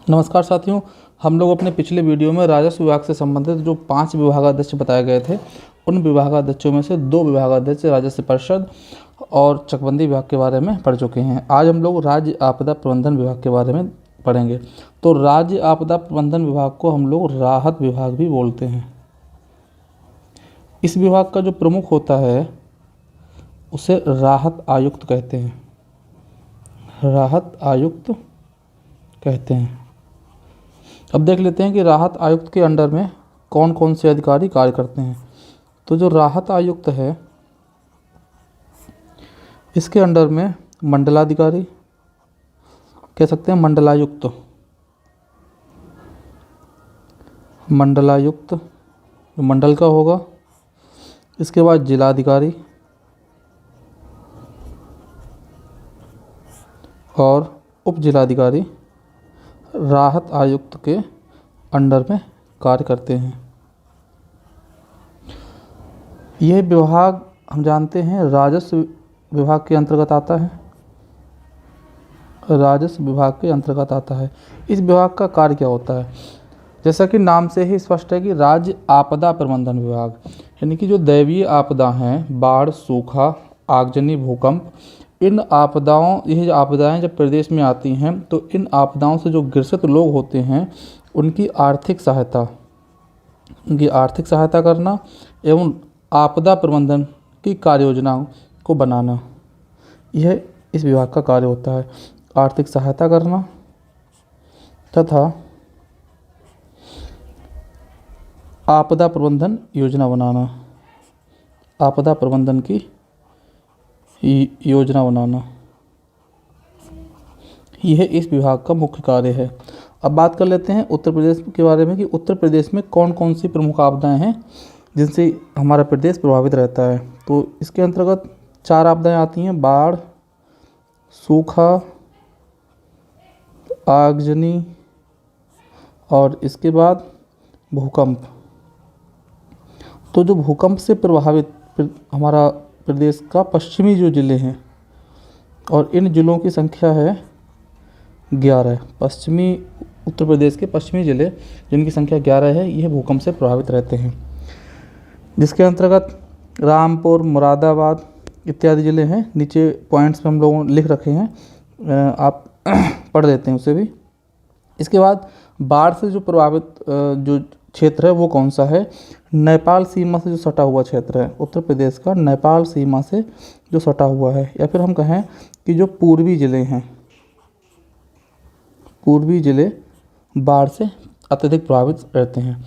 नमस्कार साथियों। हम लोग अपने पिछले वीडियो में राजस्व विभाग से संबंधित जो 5 विभागाध्यक्ष बताए गए थे, उन विभागाध्यक्षों में से 2 विभागाध्यक्ष राजस्व परिषद और चकबंदी विभाग के बारे में पढ़ चुके हैं। आज हम लोग राज्य आपदा प्रबंधन विभाग के बारे में पढ़ेंगे। तो राज्य आपदा प्रबंधन विभाग को हम लोग राहत विभाग भी बोलते हैं। इस विभाग का जो प्रमुख होता है उसे राहत आयुक्त कहते हैं। राहत आयुक्त कहते हैं। अब देख लेते हैं कि राहत आयुक्त के अंडर में कौन कौन से अधिकारी कार्य करते हैं। तो जो राहत आयुक्त है, इसके अंडर में मंडलाधिकारी कह सकते हैं, मंडलायुक्त जो मंडल का होगा। इसके बाद जिलाधिकारी और उप जिलाधिकारी राहत आयुक्त के अंडर में कार्य करते हैं। यह विभाग हम जानते हैं राजस्व विभाग के अंतर्गत आता है। राजस्व विभाग के अंतर्गत आता है। इस विभाग का कार्य क्या होता है? जैसा कि नाम से ही स्पष्ट है कि राज्य आपदा प्रबंधन विभाग, यानी कि जो दैवीय आपदा हैं, बाढ़, सूखा, आगजनी, भूकंप, इन आपदाओं, यह जो आपदाएं जब प्रदेश में आती हैं तो इन आपदाओं से जो ग्रसित लोग होते हैं उनकी आर्थिक सहायता करना एवं आपदा प्रबंधन की कार्य योजना को बनाना, यह इस विभाग का कार्य होता है। आर्थिक सहायता करना तथा आपदा प्रबंधन योजना बनाना, आपदा प्रबंधन की योजना बनाना, यह इस विभाग का मुख्य कार्य है। अब बात कर लेते हैं उत्तर प्रदेश के बारे में कि उत्तर प्रदेश में कौन कौन सी प्रमुख आपदाएं हैं जिनसे हमारा प्रदेश प्रभावित रहता है। तो इसके अंतर्गत 4 आपदाएं आती हैं: बाढ़, सूखा, आगजनी और इसके बाद भूकंप। तो जो भूकंप से प्रभावित हमारा प्रदेश का पश्चिमी जो ज़िले हैं, और इन ज़िलों की संख्या है 11। पश्चिमी उत्तर प्रदेश के पश्चिमी ज़िले जिनकी संख्या 11 है, यह भूकंप से प्रभावित रहते हैं, जिसके अंतर्गत रामपुर, मुरादाबाद इत्यादि ज़िले हैं। नीचे पॉइंट्स में हम लोगों ने लिख रखे हैं, आप पढ़ लेते हैं उसे भी। इसके बाद बाढ़ से जो प्रभावित जो क्षेत्र है वो कौन सा है? नेपाल सीमा से जो सटा हुआ क्षेत्र है, उत्तर प्रदेश का नेपाल सीमा से जो सटा हुआ है, या फिर हम कहें कि जो पूर्वी ज़िले हैं, पूर्वी ज़िले बाढ़ से अत्यधिक प्रभावित रहते हैं।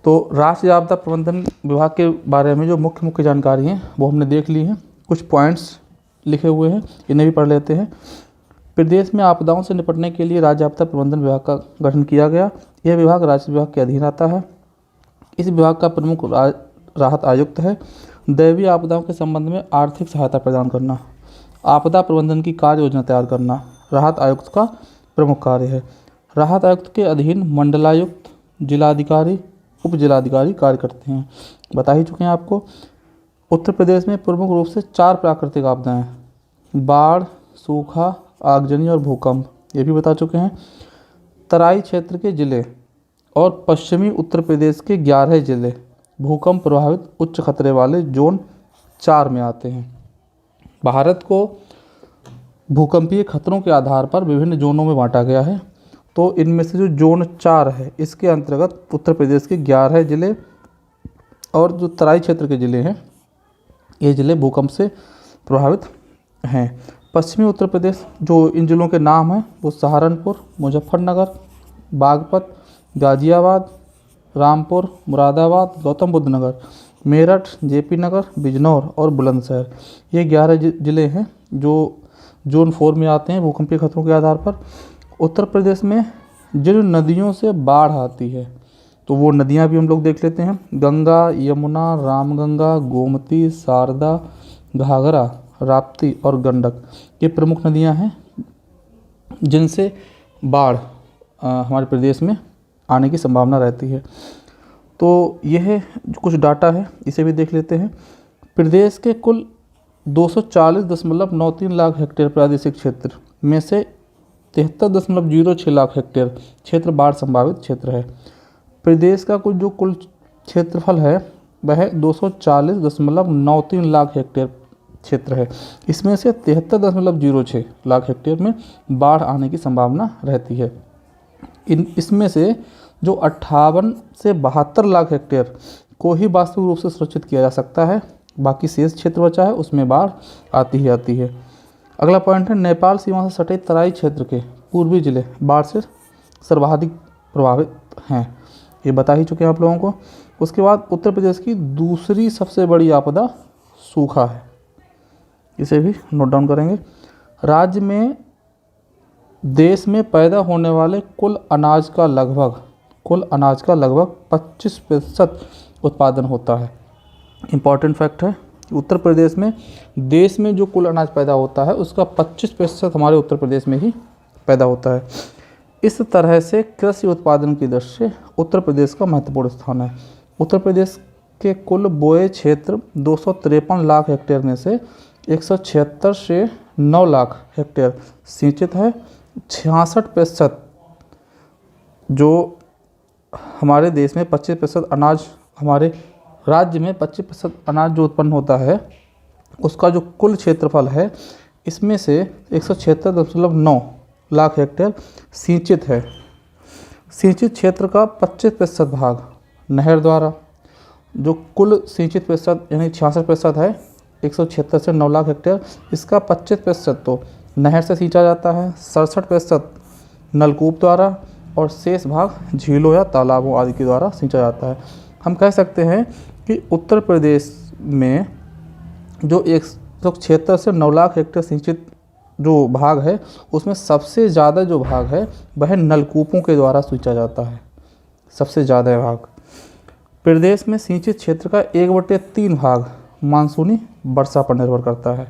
तो राष्ट्रीय आपदा प्रबंधन विभाग के बारे में जो मुख्य जानकारी हैं वो हमने देख ली हैं। कुछ पॉइंट्स लिखे हुए हैं, इन्हें भी पढ़ लेते हैं। प्रदेश में आपदाओं से निपटने के लिए राज्य आपदा प्रबंधन विभाग का गठन किया गया। यह विभाग राज्य विभाग के अधीन आता है। इस विभाग का प्रमुख राहत आयुक्त है। दैवीय आपदाओं के संबंध में आर्थिक सहायता प्रदान करना, आपदा प्रबंधन की कार्य योजना तैयार करना राहत आयुक्त का प्रमुख कार्य है। राहत आयुक्त के अधीन मंडलायुक्त, जिलाधिकारी, उप जिलाधिकारी कार्य करते हैं। बता ही चुके हैं आपको। उत्तर प्रदेश में प्रमुख रूप से 4 प्राकृतिक आपदाएं हैं: बाढ़, सूखा, आगजनी और भूकंप, ये भी बता चुके हैं। तराई क्षेत्र के ज़िले और पश्चिमी उत्तर प्रदेश के 11 ज़िले भूकंप प्रभावित उच्च खतरे वाले जोन 4 में आते हैं। भारत को भूकंपीय खतरों के आधार पर विभिन्न जोनों में बांटा गया है। तो इनमें से जो जोन 4 है, इसके अंतर्गत उत्तर प्रदेश के 11 ज़िले और जो तराई क्षेत्र के ज़िले हैं, ये ज़िले भूकंप से प्रभावित हैं। पश्चिमी उत्तर प्रदेश, जो इन ज़िलों के नाम हैं वो सहारनपुर, मुजफ्फरनगर, बागपत, गाज़ियाबाद, रामपुर, मुरादाबाद, गौतम बुद्ध नगर, मेरठ, जेपी नगर, बिजनौर और बुलंदशहर, ये 11 ज़िले हैं जो जोन 4 में आते हैं भूकंपीय खतरों के आधार पर। उत्तर प्रदेश में जिन नदियों से बाढ़ आती है, तो वो नदियाँ भी हम लोग देख लेते हैं। गंगा, यमुना, रामगंगा, गोमती, शारदा, घाघरा, राप्ती और गंडक, ये प्रमुख नदियाँ हैं जिनसे बाढ़ हमारे प्रदेश में आने की संभावना रहती है। तो यह कुछ डाटा है, इसे भी देख लेते हैं। प्रदेश के कुल 240.93 लाख हेक्टेयर प्रादेशिक क्षेत्र में से 73.06 लाख हेक्टेयर क्षेत्र बाढ़ संभावित क्षेत्र है। प्रदेश का कुल क्षेत्रफल है वह 240.93 लाख हेक्टेयर क्षेत्र है। इसमें से 73.06 लाख हेक्टेयर में बाढ़ आने की संभावना रहती है। इसमें से जो 58 से 72 लाख हेक्टेयर को ही वास्तविक रूप से सुरक्षित किया जा सकता है, बाकी शेष क्षेत्र बचा है उसमें बाढ़ आती ही आती है। अगला पॉइंट है नेपाल सीमा से सटे तराई क्षेत्र के पूर्वी जिले बाढ़ से सर्वाधिक प्रभावित हैं, ये बता ही चुके हैं आप लोगों को। उसके बाद उत्तर प्रदेश की दूसरी सबसे बड़ी आपदा सूखा है, इसे भी नोट डाउन करेंगे। राज्य में देश में पैदा होने वाले कुल अनाज का लगभग 25% उत्पादन होता है। इम्पॉर्टेंट फैक्ट है कि उत्तर प्रदेश में देश में जो कुल अनाज पैदा होता है उसका 25% हमारे उत्तर प्रदेश में ही पैदा होता है। इस तरह से कृषि उत्पादन की दृष्टि से उत्तर प्रदेश का महत्वपूर्ण स्थान है। उत्तर प्रदेश के कुल बोए क्षेत्र 253 लाख हेक्टेयर में से 176 से 9 लाख हेक्टेयर सिंचित है। 66% जो हमारे देश में 25% अनाज, हमारे राज्य में 25% अनाज जो उत्पन्न होता है उसका जो कुल क्षेत्रफल है इसमें से 176.9 लाख हेक्टेयर सिंचित है। सिंचित क्षेत्र का 25% भाग नहर द्वारा, जो कुल सिंचित प्रतिशत यानी 66% है 176 से 9 लाख हेक्टेयर, इसका 25% तो नहर से सींचा जाता है, 67% नलकूप द्वारा और शेष भाग झीलों या तालाबों आदि के द्वारा सींचा जाता है। हम कह सकते हैं कि उत्तर प्रदेश में जो 176 से 9 लाख हेक्टेयर सिंचित जो भाग है उसमें सबसे ज़्यादा जो भाग है वह नलकूपों के द्वारा सींचा जाता है, सबसे ज़्यादा भाग। प्रदेश में सिंचित क्षेत्र का 1/3 भाग मानसूनी वर्षा पर निर्भर करता है।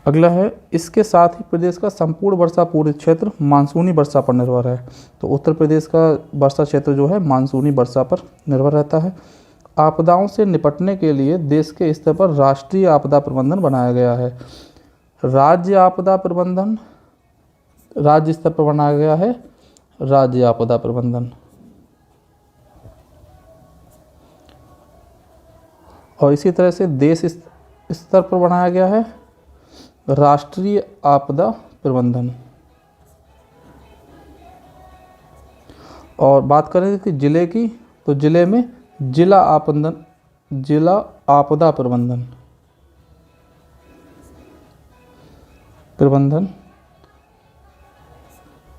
अगला है, इसके साथ ही प्रदेश का संपूर्ण वर्षा पूर्ण क्षेत्र मानसूनी वर्षा पर निर्भर है। तो उत्तर प्रदेश का वर्षा क्षेत्र जो है मानसूनी वर्षा पर निर्भर रहता है। आपदाओं से निपटने के लिए देश के स्तर पर राष्ट्रीय आपदा प्रबंधन बनाया गया है। राज्य आपदा प्रबंधन राज्य स्तर पर बनाया गया है, राज्य आपदा प्रबंधन। और इसी तरह से देश स्तर पर बनाया गया है राष्ट्रीय आपदा प्रबंधन। और बात करें कि जिले की, तो जिले में जिला आपदा प्रबंधन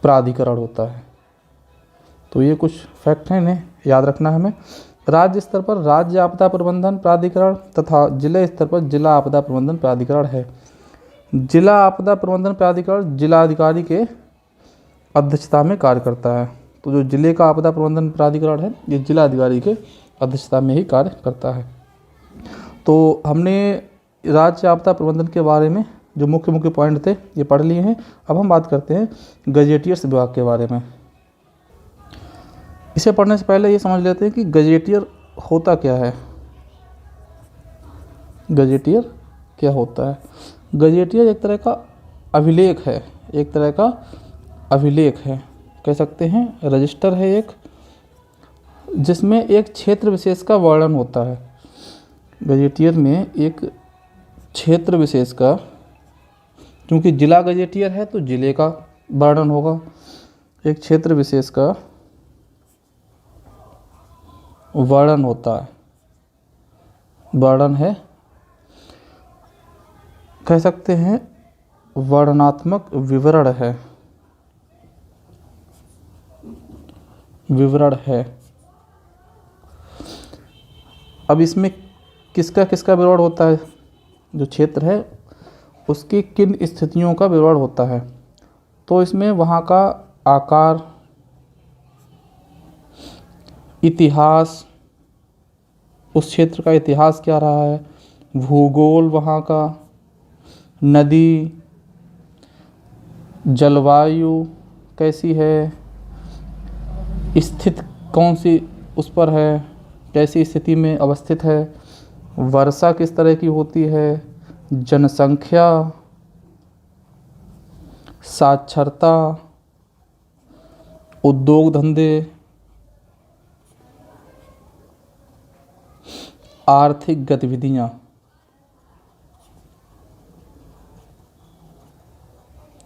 प्राधिकरण होता है। तो ये कुछ फैक्ट हैं, इन्हें याद रखना है हमें। राज्य स्तर पर राज्य आपदा प्रबंधन प्राधिकरण तथा जिला स्तर पर जिला आपदा प्रबंधन प्राधिकरण है। जिला आपदा प्रबंधन प्राधिकरण जिलाधिकारी के अध्यक्षता में कार्य करता है। तो जो जिले का आपदा प्रबंधन प्राधिकरण है ये जिलाधिकारी के अध्यक्षता में ही कार्य करता है। तो हमने राज्य आपदा प्रबंधन के बारे में जो मुख्य मुख्य पॉइंट थे ये पढ़ लिए हैं। अब हम बात करते हैं गजेटियर्स विभाग के बारे में। इसे पढ़ने से पहले ये समझ लेते हैं कि गजेटियर होता क्या है। गजेटियर क्या होता है? गजेटियर एक तरह का अभिलेख है, कह सकते हैं रजिस्टर है एक, जिसमें एक क्षेत्र विशेष का वर्णन होता है। गजेटियर में एक क्षेत्र विशेष का, क्योंकि जिला गजेटियर है तो जिले का वर्णन होगा, एक क्षेत्र विशेष का वर्णन होता है, वर्णन है, कह सकते हैं वर्णनात्मक विवरण है, अब इसमें किसका किसका विवरण होता है? जो क्षेत्र है उसकी किन स्थितियों का विवरण होता है। तो इसमें वहाँ का आकार, इतिहास, उस क्षेत्र का इतिहास क्या रहा है, भूगोल वहाँ का, नदी, जलवायु कैसी है, स्थित कौन सी उस पर है, कैसी स्थिति में अवस्थित है, वर्षा किस तरह की होती है, जनसंख्या, साक्षरता, उद्योग धंधे, आर्थिक गतिविधियां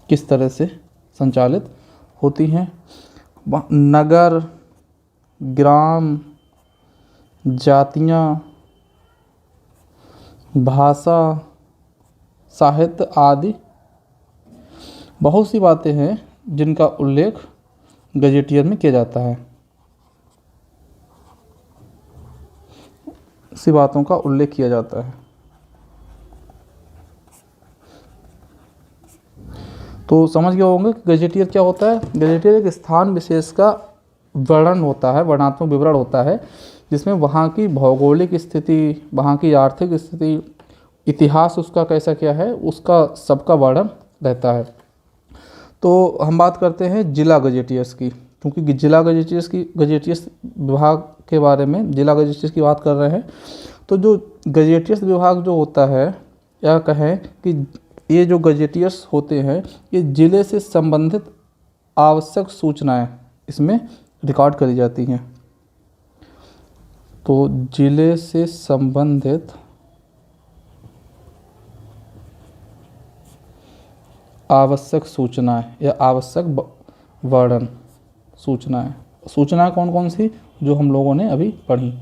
किस तरह से संचालित होती हैं। नगर, ग्राम, जातियां, भाषा, साहित्य आदि बहुत सी बातें हैं जिनका उल्लेख गजेटियर में किया जाता है। सी बातों का उल्लेख किया जाता है। तो समझ गए होंगे कि गजेटियर क्या होता है। गजेटियर एक स्थान विशेष का वर्णन होता है, वर्णनात्मक विवरण होता है, जिसमें वहाँ की भौगोलिक स्थिति, वहाँ की आर्थिक स्थिति, इतिहास उसका कैसा क्या है, उसका सबका वर्णन रहता है। तो हम बात करते हैं जिला गजेटियर्स की, क्योंकि जिला गजेटियर्स विभाग के बारे में, जिला गजेटियर्स की बात कर रहे हैं। तो जो गजेटियर्स विभाग जो होता है, या कहें कि ये जो गजेटियर्स होते हैं, ये ज़िले से संबंधित आवश्यक सूचनाएं इसमें रिकॉर्ड करी जाती हैं। तो ज़िले से संबंधित आवश्यक सूचनाएं या आवश्यक वर्णन सूचनाएं कौन कौन सी, जो हम लोगों ने अभी पढ़ी।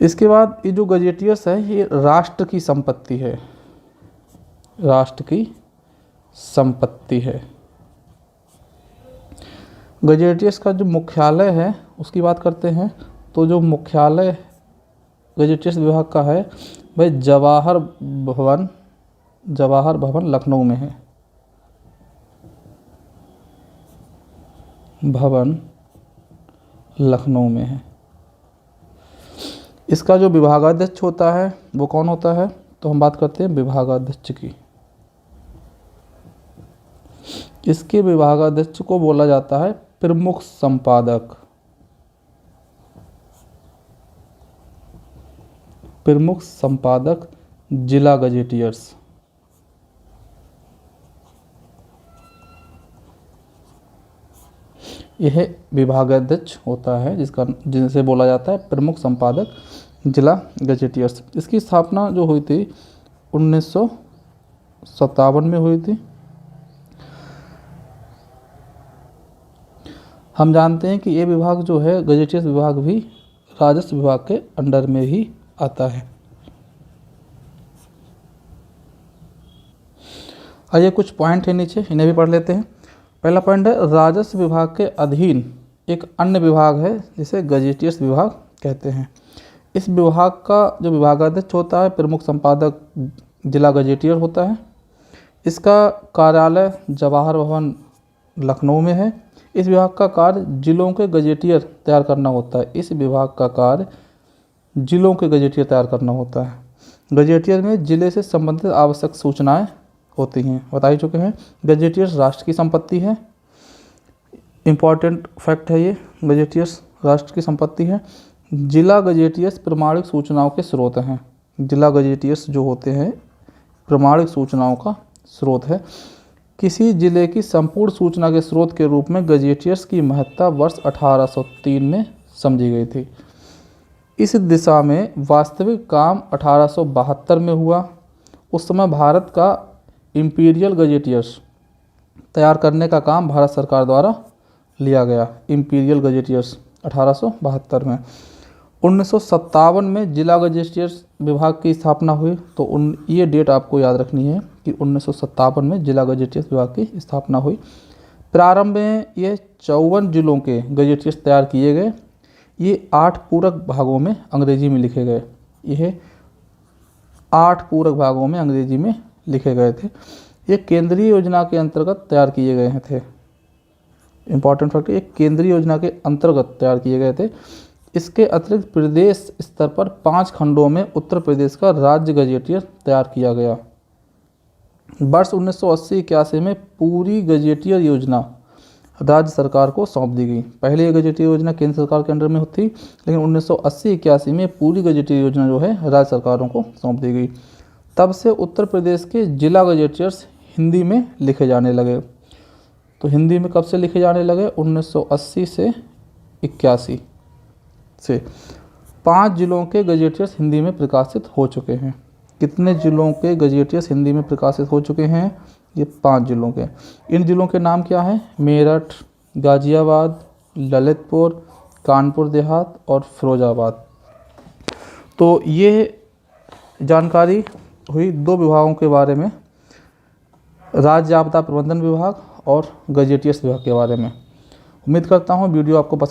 इसके बाद ये जो गजेटियर्स है, ये राष्ट्र की संपत्ति है, राष्ट्र की संपत्ति है। गजेटियर्स का जो मुख्यालय है उसकी बात करते हैं। तो जो मुख्यालय गजेटियर्स विभाग का है वह जवाहर भवन लखनऊ में है। भवन लखनऊ में है। इसका जो विभागाध्यक्ष होता है वो कौन होता है, तो हम बात करते हैं विभागाध्यक्ष की। इसके विभागाध्यक्ष को बोला जाता है प्रमुख संपादक। प्रमुख संपादक जिला गजेटियर्स। यह विभागाध्यक्छ होता है जिसे बोला जाता है प्रमुख संपादक जिला गजेटियर्स। इसकी स्थापना जो हुई थी 1957 में हुई थी। हम जानते हैं कि ये विभाग जो है गजेटियर्स विभाग भी राजस्व विभाग के अंडर में ही आता है। आइए कुछ पॉइंट है नीचे, इन्हें भी पढ़ लेते हैं। पहला पॉइंट है, राजस्व विभाग के अधीन एक अन्य विभाग है जिसे गजेटियर्स विभाग कहते हैं। इस विभाग का जो विभागाध्यक्ष होता है प्रमुख संपादक जिला गजेटियर होता है। इसका कार्यालय जवाहर भवन लखनऊ में है। इस विभाग का कार्य जिलों के गजेटियर तैयार करना होता है। इस विभाग का कार्य जिलों के गजेटियर तैयार करना होता है। गजेटियर में जिले से संबंधित आवश्यक सूचनाएं होती हैं, बता ही चुके हैं। गजेटियर्स राष्ट्र की संपत्ति है। इम्पॉर्टेंट फैक्ट है ये, गजेटियर्स राष्ट्र की संपत्ति है। जिला गजेटियर्स प्रमाणिक सूचनाओं के स्रोत हैं। जिला गजेटियर्स जो होते हैं प्रमाणिक सूचनाओं का स्रोत है। किसी जिले की संपूर्ण सूचना के स्रोत के रूप में गजेटियर्स की महत्ता वर्ष 1803 में समझी गई थी। इस दिशा में वास्तविक काम 1872 में हुआ। उस समय भारत का इम्पीरियल गजेटियर्स तैयार करने का काम भारत सरकार द्वारा लिया गया। इम्पीरियल गजेटियर्स 1872 में। 1957 में जिला गजेटियर्स विभाग की स्थापना हुई। तो ये डेट आपको याद रखनी है कि 1957 में जिला गजेटियर्स विभाग की स्थापना हुई। प्रारंभ में ये 54 जिलों के गजेटियर्स तैयार किए गए। ये 8 पूरक भागों में अंग्रेजी में लिखे गए। यह 8 पूरक भागों में अंग्रेजी में लिखे गए थे। ये केंद्रीय योजना के अंतर्गत तैयार किए गए थे। इंपॉर्टेंट फैक्ट, ये केंद्रीय योजना के अंतर्गत तैयार किए गए थे। इसके अतिरिक्त प्रदेश स्तर पर 5 खंडों में उत्तर प्रदेश का राज्य गजेटियर तैयार किया गया। वर्ष 1980-81 में पूरी गजेटियर योजना राज्य सरकार को सौंप दी गई। पहले ये गजेटियर योजना केंद्र सरकार के अंडर में थी, लेकिन 1980-81 में पूरी गजेटियर योजना जो है राज्य सरकारों को सौंप दी गई। तब से उत्तर प्रदेश के जिला गजेटियर्स हिंदी में लिखे जाने लगे। तो हिंदी में कब से लिखे जाने लगे? 1980 से 81 से 5 जिलों के गजेटियर्स हिंदी में प्रकाशित हो चुके हैं। कितने जिलों के गजेटियर्स हिंदी में प्रकाशित हो चुके हैं? ये 5 जिलों के। इन जिलों के नाम क्या हैं? मेरठ, गाजियाबाद, ललितपुर, कानपुर देहात और फिरोजाबाद। तो ये जानकारी हुई 2 विभागों के बारे में, राज्य आपदा प्रबंधन विभाग और गजेटियर्स विभाग के बारे में। उम्मीद करता हूँ वीडियो आपको पसंद